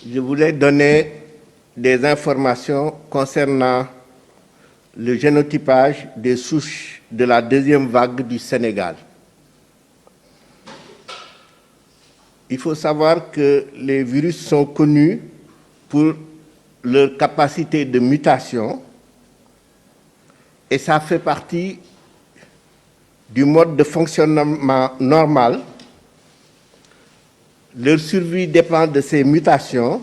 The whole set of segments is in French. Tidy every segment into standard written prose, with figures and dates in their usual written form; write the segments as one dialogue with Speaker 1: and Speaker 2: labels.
Speaker 1: Je voulais donner des informations concernant le génotypage des souches de la deuxième vague du Sénégal. Il faut savoir que les virus sont connus pour leur capacité de mutation et ça fait partie du mode de fonctionnement normal. Leur survie dépend de ces mutations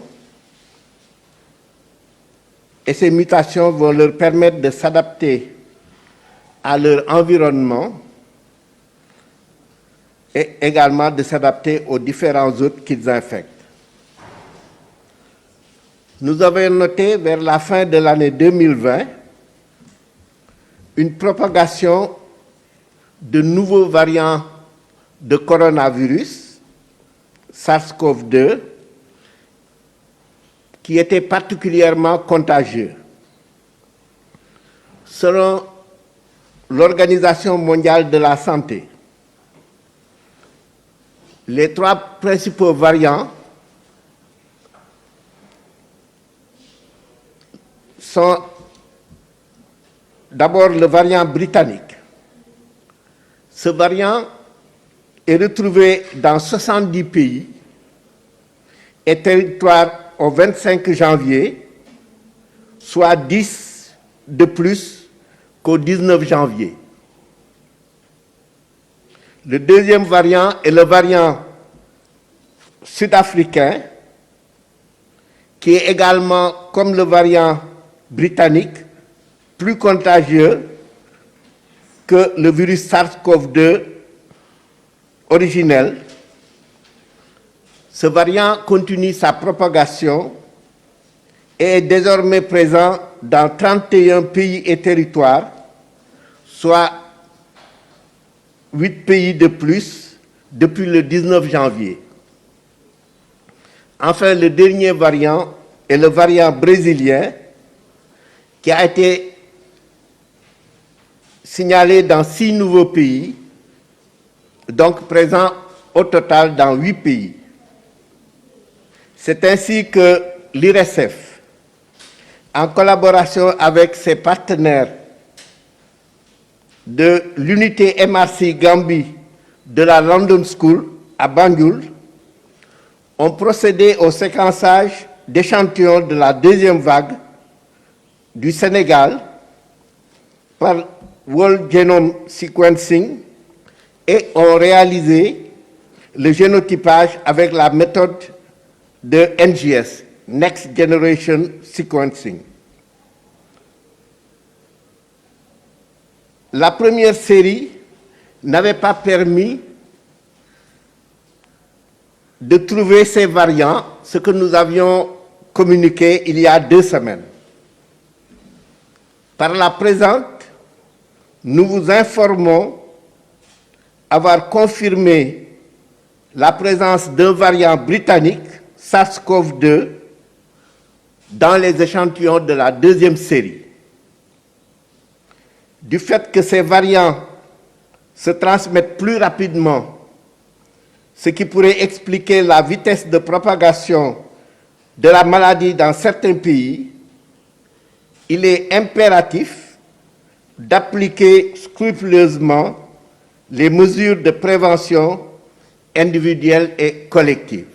Speaker 1: et ces mutations vont leur permettre de s'adapter à leur environnement et également de s'adapter aux différents hôtes qu'ils infectent. Nous avons noté vers la fin de l'année 2020 une propagation de nouveaux variants de coronavirus, SARS-CoV-2, qui étaient particulièrement contagieux. Selon l'Organisation mondiale de la santé, les trois principaux variants sont d'abord le variant britannique. Ce variant est retrouvé dans 70 pays et territoires au 25 janvier, soit 10 de plus qu'au 19 janvier. Le deuxième variant est le variant sud-africain, qui est également, comme le variant britannique, plus contagieux que le virus SARS-CoV-2 originel. Ce variant continue sa propagation et est désormais présent dans 31 pays et territoires, soit 8 pays de plus depuis le 19 janvier. Enfin, le dernier variant est le variant brésilien qui a été signalé dans 6 nouveaux pays, donc présent au total dans 8 pays. C'est ainsi que l'IRSF, en collaboration avec ses partenaires de l'unité MRC Gambie de la London School à Banjul, ont procédé au séquençage d'échantillons de la deuxième vague du Sénégal par Whole Genome Sequencing et ont réalisé le génotypage avec la méthode de NGS, Next Generation Sequencing. La première série n'avait pas permis de trouver ces variants, ce que nous avions communiqué il y a 2 semaines. Par la présente, nous vous informons avoir confirmé la présence d'un variant britannique, SARS-CoV-2, dans les échantillons de la deuxième série. Du fait que ces variants se transmettent plus rapidement, ce qui pourrait expliquer la vitesse de propagation de la maladie dans certains pays, il est impératif d'appliquer scrupuleusement les mesures de prévention individuelle et collective.